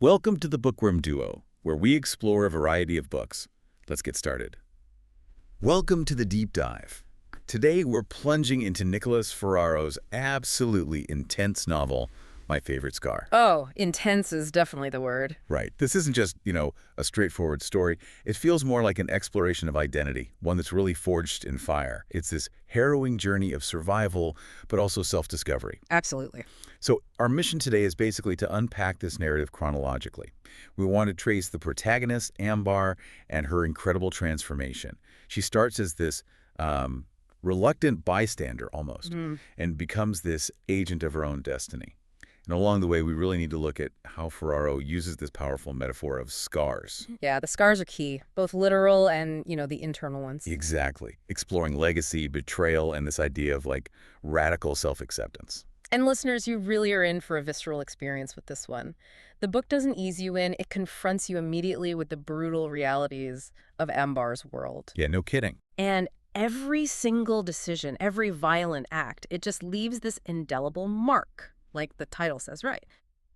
Welcome to the Bookworm Duo, where we explore a variety of books. Let's get started. Welcome to the deep dive. Today we're plunging into Nicolás Ferraro's absolutely intense novel, My Favorite Scar. Oh, intense is definitely the word. Right. This isn't just, a straightforward story. It feels more like an exploration of identity, one that's really forged in fire. It's this harrowing journey of survival, but also self-discovery. Absolutely. So our mission today is basically to unpack this narrative chronologically. We want to trace the protagonist, Ámbar, and her incredible transformation. She starts as this reluctant bystander almost, and becomes this agent of her own destiny. And along the way, we really need to look at how Ferraro uses this powerful metaphor of scars. Yeah, the scars are key, both literal and, the internal ones. Exactly. Exploring legacy, betrayal, and this idea of, radical self-acceptance. And listeners, you really are in for a visceral experience with this one. The book doesn't ease you in, it confronts you immediately with the brutal realities of Ámbar's world. Yeah, no kidding. And every single decision, every violent act, it just leaves this indelible mark, like the title says, right?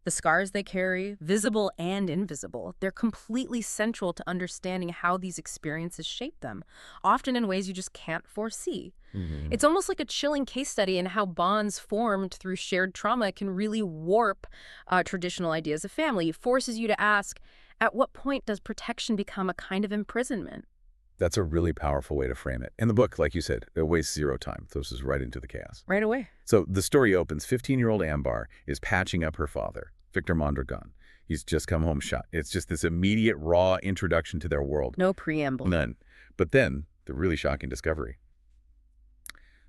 The scars they carry, visible and invisible, they're completely central to understanding how these experiences shape them, often in ways you just can't foresee. It's almost like a chilling case study in how bonds formed through shared trauma can really warp traditional ideas of family. It forces you to ask, at what point does protection become a kind of imprisonment? That's a really powerful way to frame it. And the book, like you said, it wastes zero time. Throws us right into the chaos. Right away. So the story opens. 15-year-old Ámbar is patching up her father, Víctor Mondragon. He's just come home shot. It's just this immediate, raw introduction to their world. No preamble. None. But then, the really shocking discovery.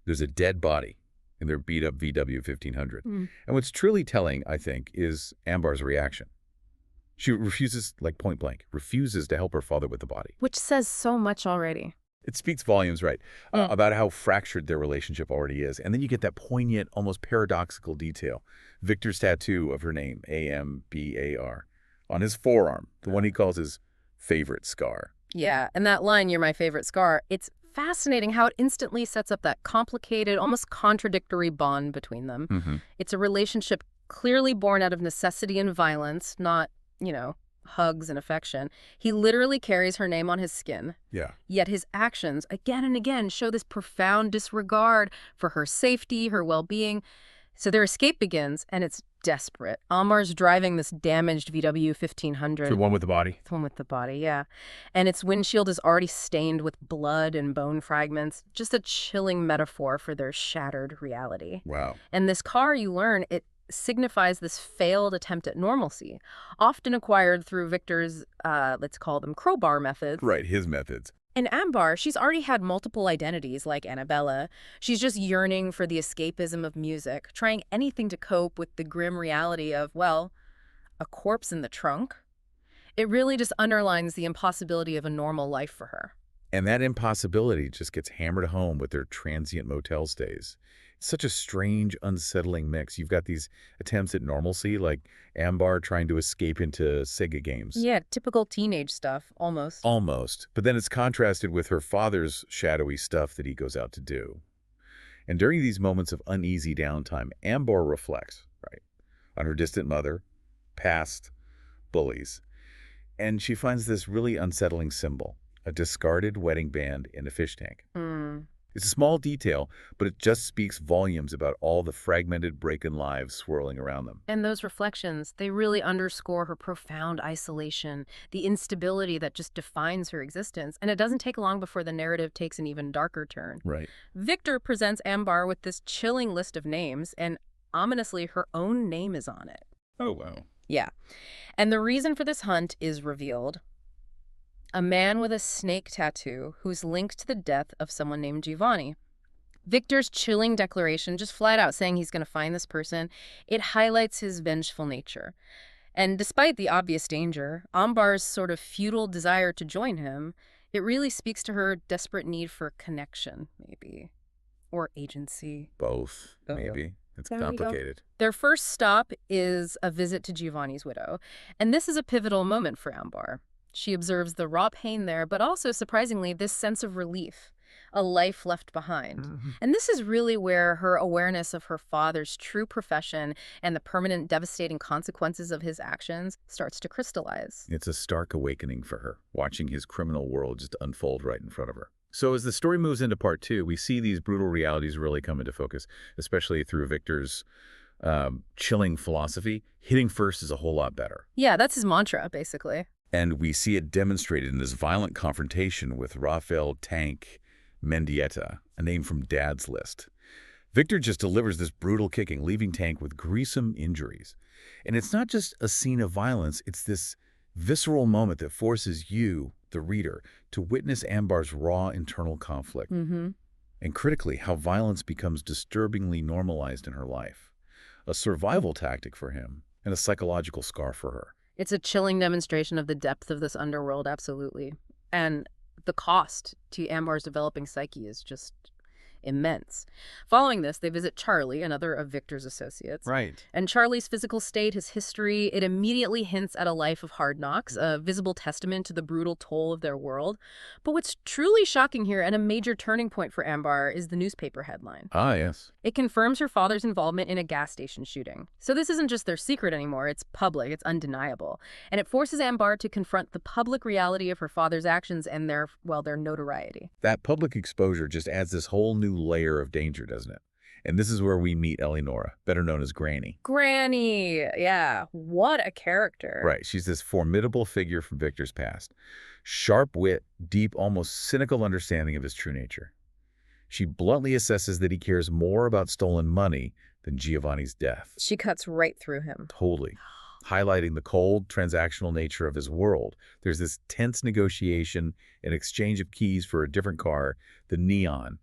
There's a dead body in their beat-up VW 1500. And what's truly telling, I think, is Ámbar's reaction. She refuses, point blank, refuses to help her father with the body. Which says so much already. It speaks volumes, right, about how fractured their relationship already is. And then you get that poignant, almost paradoxical detail. Victor's tattoo of her name, A-M-B-A-R, on his forearm, the one he calls his favorite scar. Yeah, and that line, "You're my favorite scar," it's fascinating how it instantly sets up that complicated, almost contradictory bond between them. It's a relationship clearly born out of necessity and violence, not hugs and affection. He literally carries her name on his skin. Yeah. Yet his actions, again and again, show this profound disregard for her safety, her well-being. So their escape begins, and it's desperate. Ámbar's driving this damaged VW 1500. The one with the body? The one with the body, yeah. And its windshield is already stained with blood and bone fragments. Just a chilling metaphor for their shattered reality. Wow. And this car, you learn, it signifies this failed attempt at normalcy, often acquired through Victor's, let's call them crowbar methods. Right, his methods. And Ámbar, she's already had multiple identities like Annabella. She's just yearning for the escapism of music, trying anything to cope with the grim reality of, well, a corpse in the trunk. It really just underlines the impossibility of a normal life for her. And that impossibility just gets hammered home with their transient motel stays. It's such a strange, unsettling mix. You've got these attempts at normalcy, like Ámbar trying to escape into Sega games. Yeah, typical teenage stuff, almost. Almost. But then it's contrasted with her father's shadowy stuff that he goes out to do. And during these moments of uneasy downtime, Ámbar reflects, right, on her distant mother, past bullies. And she finds this really unsettling symbol, a discarded wedding band in a fish tank. It's a small detail, but it just speaks volumes about all the fragmented, broken lives swirling around them. And those reflections, they really underscore her profound isolation, the instability that just defines her existence. And it doesn't take long before the narrative takes an even darker turn. Right. Victor presents Ámbar with this chilling list of names, and ominously, her own name is on it. Oh, wow. Yeah. And the reason for this hunt is revealed. A man with a snake tattoo who's linked to the death of someone named Giovanni. Victor's chilling declaration, just flat out saying he's going to find this person, it highlights his vengeful nature. And despite the obvious danger, Ámbar's sort of futile desire to join him, it really speaks to her desperate need for connection, maybe, or agency. Both, maybe. It's There we go. complicated. Their first stop is a visit to Giovanni's widow, and this is a pivotal moment for Ámbar. She observes the raw pain there, but also, surprisingly, this sense of relief. a life left behind. And this is really where her awareness of her father's true profession and the permanent devastating consequences of his actions starts to crystallize. It's a stark awakening for her, watching his criminal world just unfold right in front of her. So as the story moves into part 2, we see these brutal realities really come into focus, especially through Victor's chilling philosophy. Hitting first is a whole lot better. Yeah, that's his mantra, basically. And we see it demonstrated in this violent confrontation with Rafael Tank Mendieta, a name from Dad's list. Victor just delivers this brutal kicking, leaving Tank with gruesome injuries. And it's not just a scene of violence, it's this visceral moment that forces you, the reader, to witness Ámbar's raw internal conflict. And critically, how violence becomes disturbingly normalized in her life. A survival tactic for him and a psychological scar for her. It's a chilling demonstration of the depth of this underworld, absolutely. And the cost to Ámbar's developing psyche is just immense. Following this, they visit Charlie, another of Victor's associates. Right. And Charlie's physical state, his history, it immediately hints at a life of hard knocks, a visible testament to the brutal toll of their world. But what's truly shocking here, and a major turning point for Ámbar, is the newspaper headline. Ah, yes. It confirms her father's involvement in a gas station shooting. So this isn't just their secret anymore, it's public, it's undeniable. And it forces Ámbar to confront the public reality of her father's actions and their notoriety. That public exposure just adds this whole new layer of danger, doesn't it? And this is where we meet Eleonora, better known as Granny. Granny, yeah, what a character. Right, she's this formidable figure from Victor's past. Sharp wit, deep, almost cynical understanding of his true nature. She bluntly assesses that he cares more about stolen money than Giovanni's death. She cuts right through him. Totally. Highlighting the cold, transactional nature of his world. There's this tense negotiation, an exchange of keys for a different car, the Neon,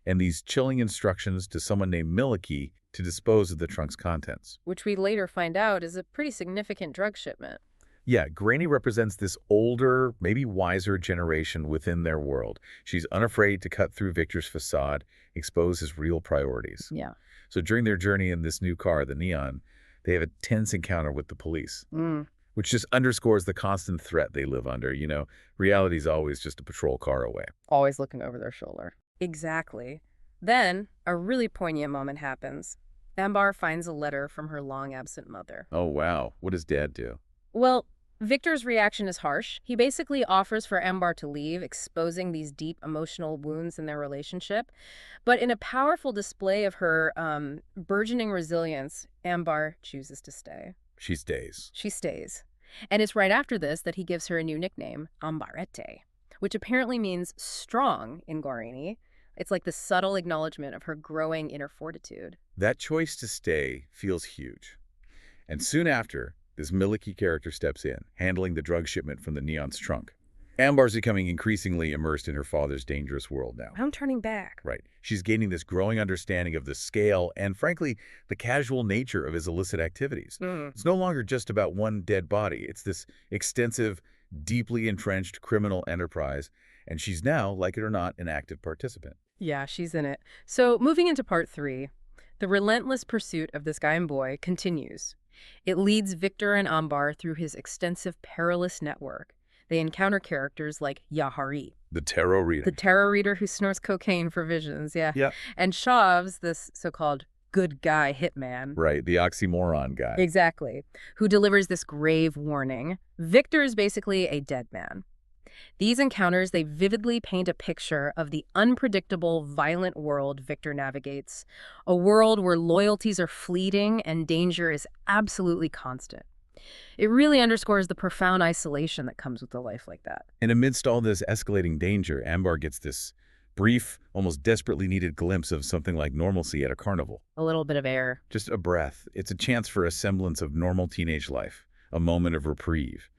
and these chilling instructions to someone named Miliki to dispose of the trunk's contents. Which we later find out is a pretty significant drug shipment. Yeah, Granny represents this older, maybe wiser generation within their world. She's unafraid to cut through Victor's facade, expose his real priorities. Yeah. So during their journey in this new car, the Neon, they have a tense encounter with the police, which just underscores the constant threat they live under. You know, reality's always just a patrol car away. Always looking over their shoulder. Exactly. Then, a really poignant moment happens. Ámbar finds a letter from her long-absent mother. Oh, wow. What does Dad do? Well, Victor's reaction is harsh. He basically offers for Ámbar to leave, exposing these deep emotional wounds in their relationship. But in a powerful display of her burgeoning resilience, Ámbar chooses to stay. She stays. She stays. And it's right after this that he gives her a new nickname, Ámbarete, which apparently means strong in Guarani. It's like the subtle acknowledgement of her growing inner fortitude. That choice to stay feels huge. And soon after, this Miliki character steps in, handling the drug shipment from the Neon's trunk. Ámbar's becoming increasingly immersed in her father's dangerous world now. I'm turning back. Right. She's gaining this growing understanding of the scale and, frankly, the casual nature of his illicit activities. It's no longer just about one dead body. It's this extensive, deeply entrenched criminal enterprise, and she's now, like it or not, an active participant. Yeah, she's in it. So moving into part 3, the relentless pursuit of this guy and boy continues. It leads Victor and Ámbar through his extensive perilous network. They encounter characters like Yahari, The tarot reader. the tarot reader who snorts cocaine for visions, Yeah. and Shavs, this so-called good guy hitman. Right, the oxymoron guy. Exactly, who delivers this grave warning. Victor is basically a dead man. These encounters, they vividly paint a picture of the unpredictable, violent world Victor navigates, a world where loyalties are fleeting and danger is absolutely constant. It really underscores the profound isolation that comes with a life like that. And amidst all this escalating danger, Ámbar gets this brief, almost desperately needed glimpse of something like normalcy at a carnival. A little bit of air. Just a breath. It's a chance for a semblance of normal teenage life, a moment of reprieve.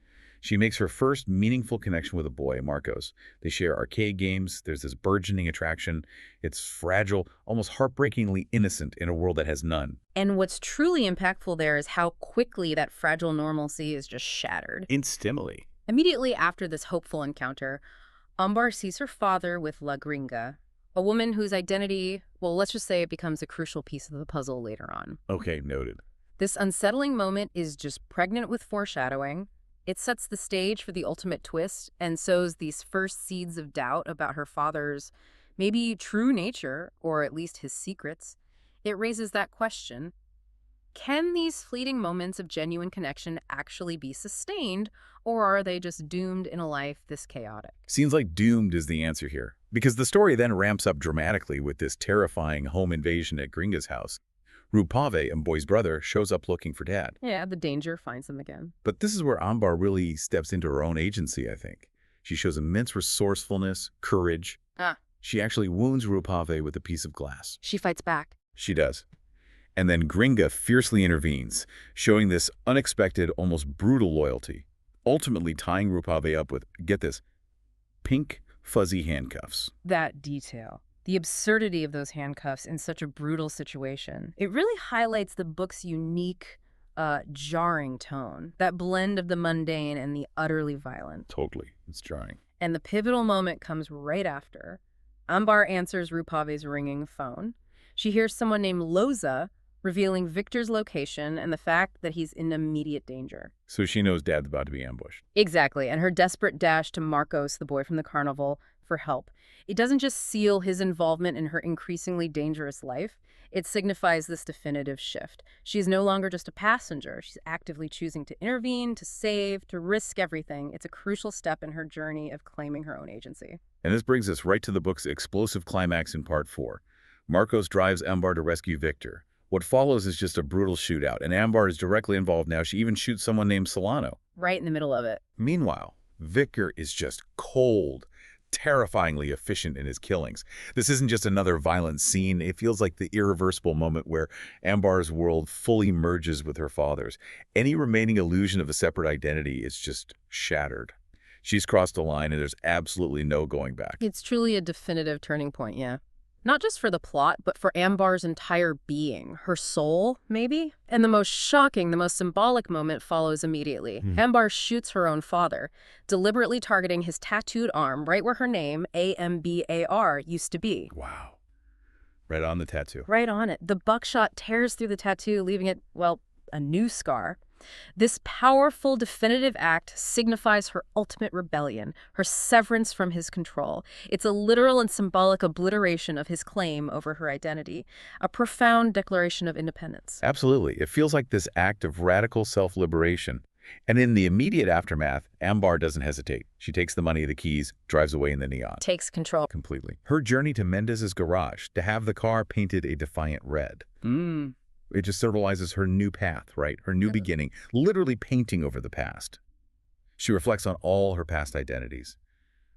She makes her first meaningful connection with a boy, Marcos. They share arcade games. There's this burgeoning attraction. It's fragile, almost heartbreakingly innocent in a world that has none. And what's truly impactful there is how quickly that fragile normalcy is just shattered. Instantly. Immediately after this hopeful encounter, Ámbar sees her father with La Gringa, a woman whose identity, well, let's just say it becomes a crucial piece of the puzzle later on. Okay, noted. This unsettling moment is just pregnant with foreshadowing. It sets the stage for the ultimate twist and sows these first seeds of doubt about her father's maybe true nature, or at least his secrets, it raises that question: can these fleeting moments of genuine connection actually be sustained, or are they just doomed in a life this chaotic? Seems like doomed is the answer here, because the story then ramps up dramatically with this terrifying home invasion at Gringa's house. Rupave, Boy's brother, shows up looking for Dad. Yeah, the danger finds them again. But this is where Ámbar really steps into her own agency, I think. She shows immense resourcefulness, courage. She actually wounds Rupave with a piece of glass. She fights back. She does. And then Gringa fiercely intervenes, showing this unexpected, almost brutal loyalty, ultimately tying Rupave up with, get this, pink, fuzzy handcuffs. That detail, the absurdity of those handcuffs in such a brutal situation, it really highlights the book's unique, jarring tone, that blend of the mundane and the utterly violent. Totally. It's jarring. And the pivotal moment comes right after. Ámbar answers Rupave's ringing phone. She hears someone named Loza revealing Victor's location and the fact that he's in immediate danger. So she knows Dad's about to be ambushed. Exactly, and her desperate dash to Marcos, the boy from the carnival, for help. It doesn't just seal his involvement in her increasingly dangerous life, it signifies this definitive shift. She's no longer just a passenger. She's actively choosing to intervene, to save, to risk everything. It's a crucial step in her journey of claiming her own agency. And this brings us right to the book's explosive climax in Part 4. Marcos drives Ámbar to rescue Victor. What follows is just a brutal shootout, and Ámbar is directly involved now. She even shoots someone named Solano. Right in the middle of it. Meanwhile, Victor is just cold, terrifyingly efficient in his killings. This isn't just another violent scene. It feels like the irreversible moment where Ámbar's world fully merges with her father's. Any remaining illusion of a separate identity is just shattered. She's crossed a line, and there's absolutely no going back. It's truly a definitive turning point, yeah. Not just for the plot, but for Ámbar's entire being, her soul, maybe? And the most shocking, the most symbolic moment follows immediately. Ámbar shoots her own father, deliberately targeting his tattooed arm right where her name, Ambar, used to be. Wow. Right on the tattoo. Right on it. The buckshot tears through the tattoo, leaving it, well, a new scar. This powerful, definitive act signifies her ultimate rebellion, her severance from his control. It's a literal and symbolic obliteration of his claim over her identity, a profound declaration of independence. Absolutely. It feels like this act of radical self-liberation. And in the immediate aftermath, Ámbar doesn't hesitate. She takes the money, the keys, drives away in the neon. Takes control. Completely. Her journey to Mendez's garage, to have the car painted a defiant red. It just symbolizes her new path, right? Her new beginning, literally painting over the past. She reflects on all her past identities.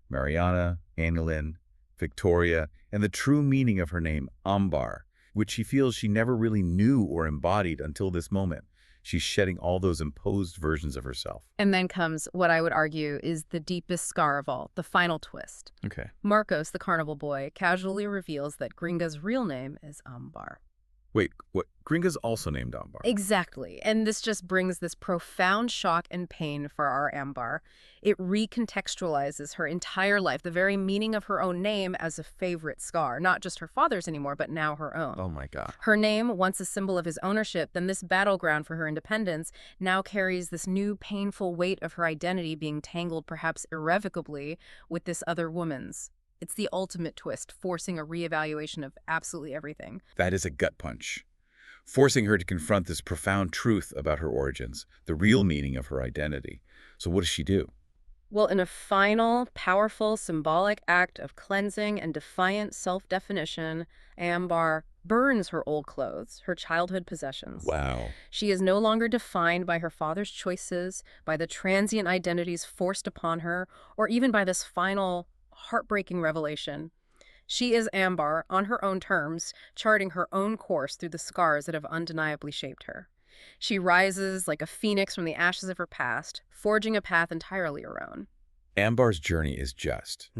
Mariana, Annalyn, Victoria, and the true meaning of her name, Ámbar, which she feels she never really knew or embodied until this moment. She's shedding all those imposed versions of herself. And then comes what I would argue is the deepest scar of all, the final twist. Okay. Marcos, the carnival boy, casually reveals that Gringa's real name is Ámbar. Wait, what? Gringa's also named Ámbar. Exactly. And this just brings this profound shock and pain for our Ámbar. It recontextualizes her entire life, the very meaning of her own name as a favorite scar, not just her father's anymore, but now her own. Oh my God. Her name, once a symbol of his ownership, then this battleground for her independence, now carries this new painful weight of her identity being tangled perhaps irrevocably with this other woman's. It's the ultimate twist, forcing a reevaluation of absolutely everything. That is a gut punch, forcing her to confront this profound truth about her origins, the real meaning of her identity. So what does she do? Well, in a final, powerful, symbolic act of cleansing and defiant self-definition, Ámbar burns her old clothes, her childhood possessions. Wow. She is no longer defined by her father's choices, by the transient identities forced upon her, or even by this final, heartbreaking revelation. She is Ámbar, on her own terms, charting her own course through the scars that have undeniably shaped her. She rises like a phoenix from the ashes of her past, forging a path entirely her own. Ámbar's journey is just.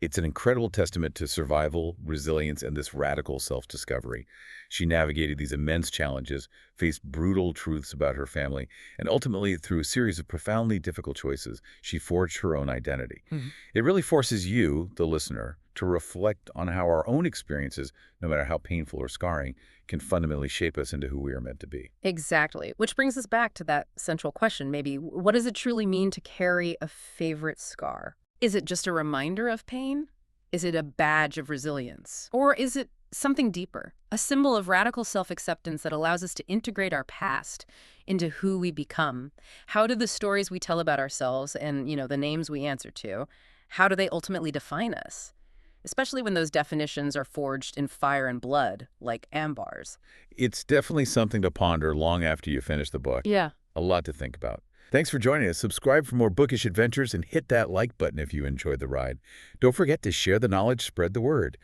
It's an incredible testament to survival, resilience, and this radical self-discovery. She navigated these immense challenges, faced brutal truths about her family, and ultimately, through a series of profoundly difficult choices, she forged her own identity. It really forces you, the listener, to reflect on how our own experiences, no matter how painful or scarring, can fundamentally shape us into who we are meant to be. Exactly. Which brings us back to that central question, maybe. What does it truly mean to carry a favorite scar? Is it just a reminder of pain? Is it a badge of resilience? Or is it something deeper? A symbol of radical self-acceptance that allows us to integrate our past into who we become? How do the stories we tell about ourselves and, the names we answer to, how do they ultimately define us? Especially when those definitions are forged in fire and blood, like Ámbar's. It's definitely something to ponder long after you finish the book. Yeah. A lot to think about. Thanks for joining us. Subscribe for more bookish adventures and hit that like button if you enjoyed the ride. Don't forget to share the knowledge, spread the word.